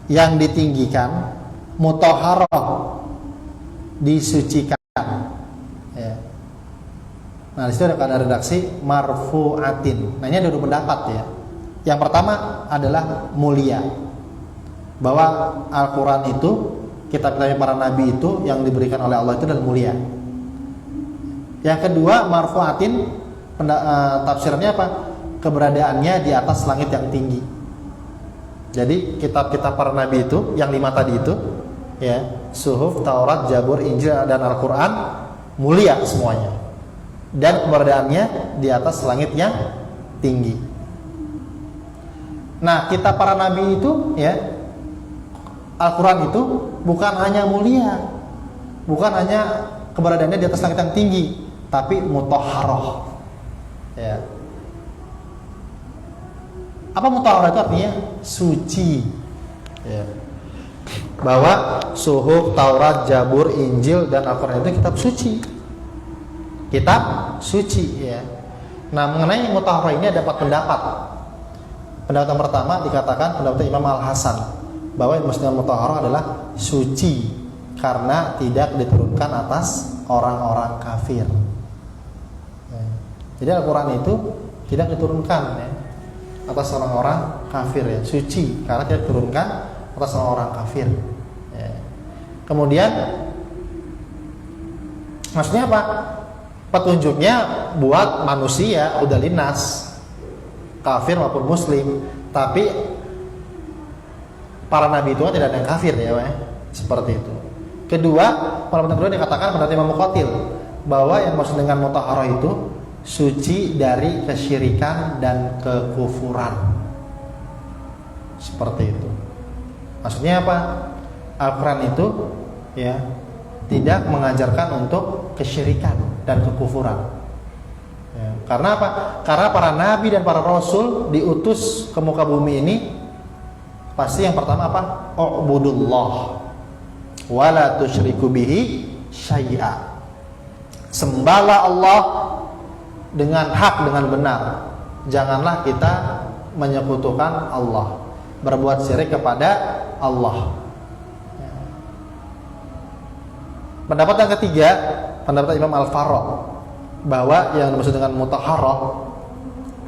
A: yang ditinggikan, mutahharah, disucikan. Ya. Nah, di situ ada redaksi marfu'atin. Nah, ini ada dua pendapat, ya. Yang pertama adalah mulia, bahwa Al-Quran itu, kitab-kitab para nabi itu yang diberikan oleh Allah itu adalah mulia. Yang kedua, marfu'atin, tafsirnya apa? Keberadaannya di atas langit yang tinggi. Jadi kitab-kitab para nabi itu, yang 5 tadi itu, ya, suhuf, Taurat, Zabur, Injil, dan Al-Quran, mulia semuanya, dan keberadaannya di atas langit yang tinggi. Nah, kitab para nabi itu, ya, Al-Quran itu bukan hanya mulia, bukan hanya keberadaannya di atas langit yang tinggi, tapi mutahharah. Ya. Apa mutahharah itu artinya? Suci. Ya. Bahwa suhuf, Taurat, Zabur, Injil, dan Al-Quran itu kitab suci. Kitab suci, ya. Nah, mengenai mutahharah ini ada 4 pendapat. Pendapat yang pertama dikatakan pendapat Imam Al-Hasan, bahwa yang maksudnya mutahharah adalah suci, karena tidak diturunkan atas orang-orang kafir. Ya. Jadi Al-Quran itu tidak diturunkan ya, atas orang-orang kafir ya, suci karena tidak diturunkan atas orang-orang kafir. Ya. Kemudian maksudnya apa? Petunjuknya buat manusia, udah linas, kafir maupun muslim. Tapi para nabi itu tidak ada yang kafir ya, Pak. Seperti itu. Kedua, pendapat kedua dikatakan pendapat Imam Muqatil bahwa yang maksud dengan mutahharah itu suci dari kesyirikan dan kekufuran. Seperti itu. Maksudnya apa? Al-Quran itu ya tidak mengajarkan untuk kesyirikan dan kekufuran. Ya, karena apa? Karena para nabi dan para rasul diutus ke muka bumi ini pasti yang pertama apa? U'budullah wala tusyriku bihi syai'a. Sembahlah Allah dengan hak, dengan benar. Janganlah kita menyekutukan Allah, berbuat syirik kepada Allah. Pendapat yang ketiga, pendapat Imam Al-Farra, bahwa yang dimaksud dengan mutahharah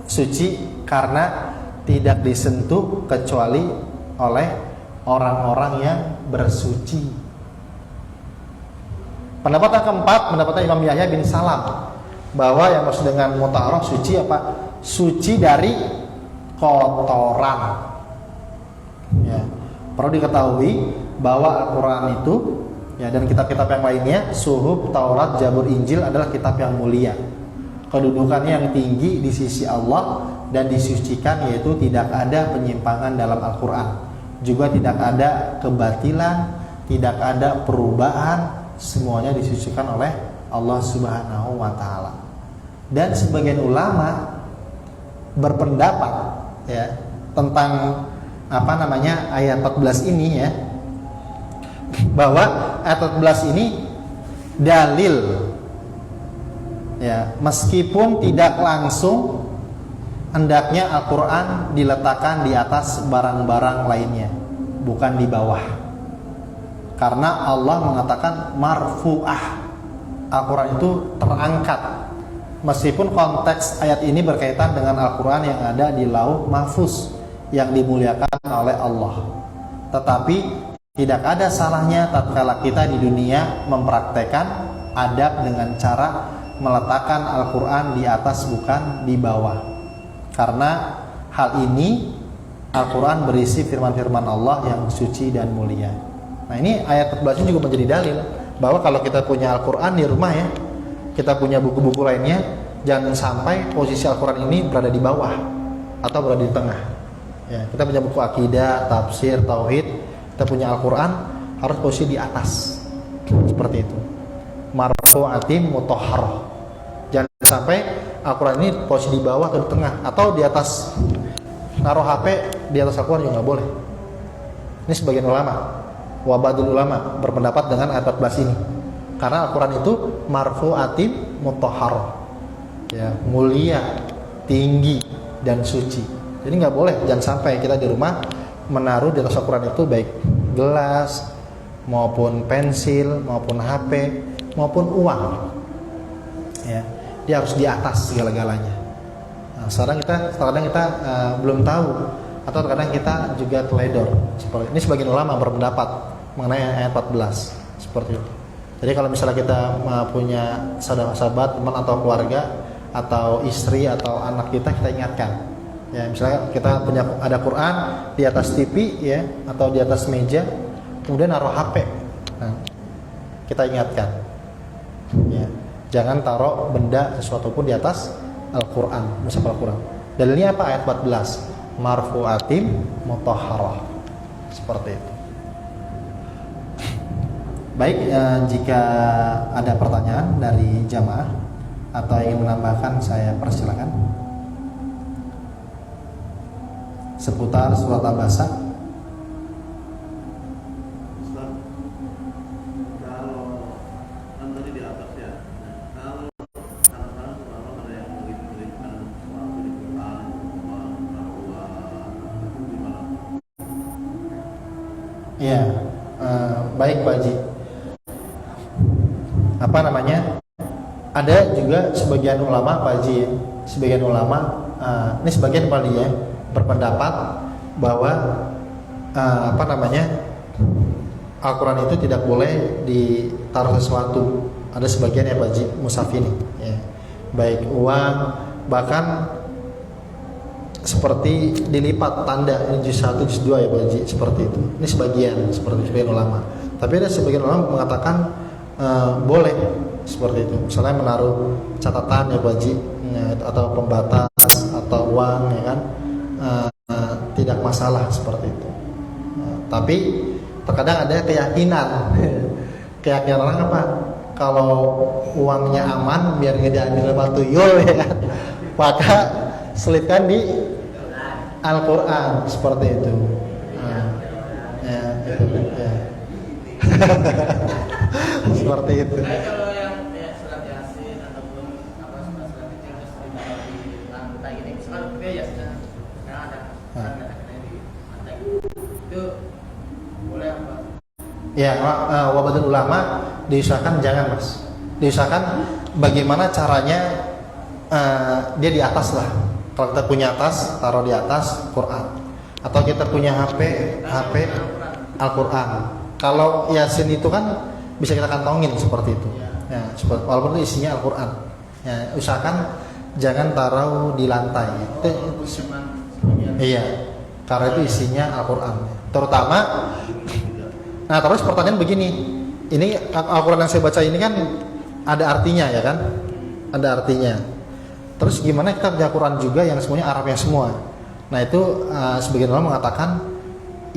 A: suci karena tidak disentuh kecuali oleh orang-orang yang bersuci. Pendapat yang keempat, pendapat Imam Yahya bin Salam, bahwa yang maksud dengan mutahharah suci apa? Suci dari kotoran. Ya. Perlu diketahui bahwa Al-Quran itu ya, dan kitab-kitab yang lainnya, Suhuf, Taurat, Zabur, Injil adalah kitab yang mulia. Kedudukannya yang tinggi di sisi Allah dan disucikan, yaitu tidak ada penyimpangan dalam Al-Quran. Juga tidak ada kebatilan, tidak ada perubahan, semuanya disucikan oleh Allah Subhanahu wa taala. Dan sebagian ulama berpendapat ya tentang ayat 14 ini ya, bahwa ayat 14 ini dalil ya, meskipun tidak langsung hendaknya Al-Quran diletakkan di atas barang-barang lainnya, bukan di bawah. Karena Allah mengatakan marfu'ah, Al-Quran itu terangkat. Meskipun konteks ayat ini berkaitan dengan Al-Quran yang ada di Lauh Mahfuz yang dimuliakan oleh Allah, tetapi tidak ada salahnya tatkala kita di dunia mempraktekkan adab dengan cara meletakkan Al-Quran di atas bukan di bawah. Karena hal ini Al-Quran berisi firman-firman Allah yang suci dan mulia. Nah, ini ayat 14 ini juga menjadi dalil bahwa kalau kita punya Al-Quran di rumah ya, kita punya buku-buku lainnya, jangan sampai posisi Al-Quran ini berada di bawah atau berada di tengah. Ya, kita punya buku akidah, tafsir, tauhid, kita punya Al-Quran harus posisi di atas, seperti itu. Marfu'atim mutahharah. Jangan sampai Al-Quran ini posisi di bawah atau di tengah atau di atas. Naruh HP di atas Al-Quran juga nggak boleh. Ini sebagian ulama, wabadul ulama berpendapat dengan ayat 14 ini. Karena Al-Quran itu marfu'atim mutahharah, ya, mulia, tinggi dan suci. Jadi nggak boleh, jangan sampai kita di rumah menaruh di atas Al-Quran itu baik gelas maupun pensil maupun HP maupun uang. Ya, dia harus di atas segala-galanya. Nah, kadang kita belum tahu atau kadang kita juga teledor. Seperti ini sebagian ulama berpendapat mengenai ayat 14 seperti itu. Jadi kalau misalnya kita punya sahabat, teman atau keluarga atau istri atau anak kita ingatkan. Ya, misalnya kita ada Quran di atas TV ya atau di atas meja, kemudian naruh HP. Nah, kita ingatkan. Ya, jangan taruh benda sesuatu pun di atas Al-Quran, mushaf Al-Quran. Dalilnya apa? Ayat 14. Marfu'atim mutahharah. Seperti itu. Baik, jika ada pertanyaan dari jamaah atau ingin menambahkan, saya persilakan seputar surat Abasa. Ya, baik Pak Haji. apa namanya? Ada juga sebagian ulama Pak Haji, sebagian ulama ini sebagian paling ya berpendapat bahwa apa namanya? Al-Quran itu tidak boleh ditaruh sesuatu. Ada sebagian ya Pak Haji mushaf ini ya. Baik uang, bahkan seperti dilipat tanda ini juz 1, juz 2 ya Pak Haji, seperti itu. Ini sebagian ulama. Tapi ada sebagian ulama mengatakan boleh seperti itu. Misalnya menaruh catatan ya Pak Haji ya, atau pembatas atau uang ya kan, tidak masalah seperti itu. Tapi terkadang ada keyakinan orang apa? Kalau uangnya aman biar nggak diambil sama tuyul ya kan, maka selipkan di Al-Quran seperti itu. Ya, ya. Seperti itu.
B: Kalau yang surat Yasin ataupun surat kecil terus ditaruh di lantai ini, misalkan ya sekarang ada di lantai, itu boleh apa?
A: Ya, wabadul ulama diusahakan jangan Mas. Diusahakan bagaimana caranya dia di atas lah. Kalau kita punya atas, taruh di atas Quran. Atau kita punya HP Al-Quran. Kalau Yasin itu kan bisa kita kantongin seperti itu. Ya, walaupun itu isinya Al-Quran. Ya, usahakan jangan taruh di lantai. Iya, karena itu isinya Al-Quran. Terutama, nah terus pertanyaan begini, ini Al-Quran yang saya baca ini kan ada artinya ya kan? Ada artinya. Terus gimana kita punya Quran juga yang semuanya Arabnya semua? Nah itu sebagian orang mengatakan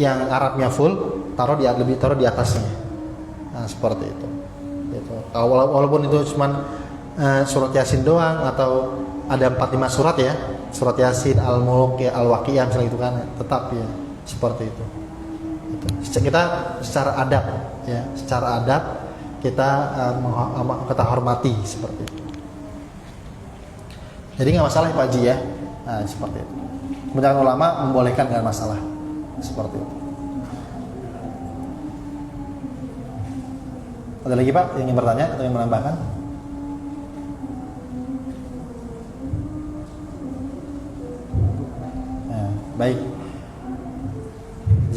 A: yang Arabnya full taruh di atasnya. Nah seperti itu. Gitu. Walaupun itu cuma surat Yasin doang atau ada 4-5 surat ya, surat Yasin, Al-Mulk, ya, Al-Waqiah misalnya itu kan, tetap ya seperti itu. Gitu. Kita secara adab ya, secara adab kita hormati seperti itu. Jadi nggak masalah ya Pak Haji ya, nah, seperti itu. Kebanyakan ulama membolehkan nggak masalah, seperti itu. Ada lagi Pak yang ingin bertanya atau yang menambahkan? Nah, baik.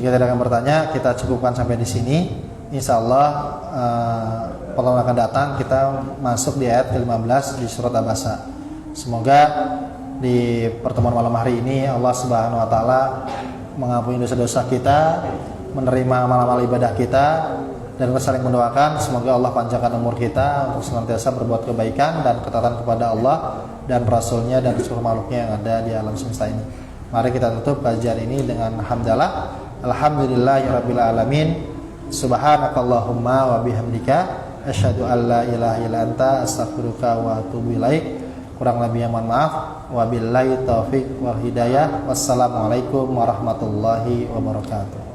A: Jika tidak akan bertanya, kita cukupkan sampai di sini. Insya Allah pertemuan akan datang kita masuk di ayat ke-15 di surat Abasa. Semoga di pertemuan malam hari ini Allah Subhanahu wa taala mengampuni dosa-dosa kita, menerima amal-amal ibadah kita, dan kita saling mendoakan semoga Allah panjangkan umur kita untuk senantiasa berbuat kebaikan dan ketaatan kepada Allah dan Rasulnya dan seluruh makhluknya yang ada di alam semesta ini. Mari kita tutup kajian ini dengan hamdalah. Alhamdulillahirabbil alamin. Subhanakallahumma wa bihamdika asyhadu an la ilaha illa anta astaghfiruka wa atubu ilaik. Kurang lebihnya mohon maaf. Wabillahi taufiq wal hidayah. Wassalamualaikum warahmatullahi wabarakatuh.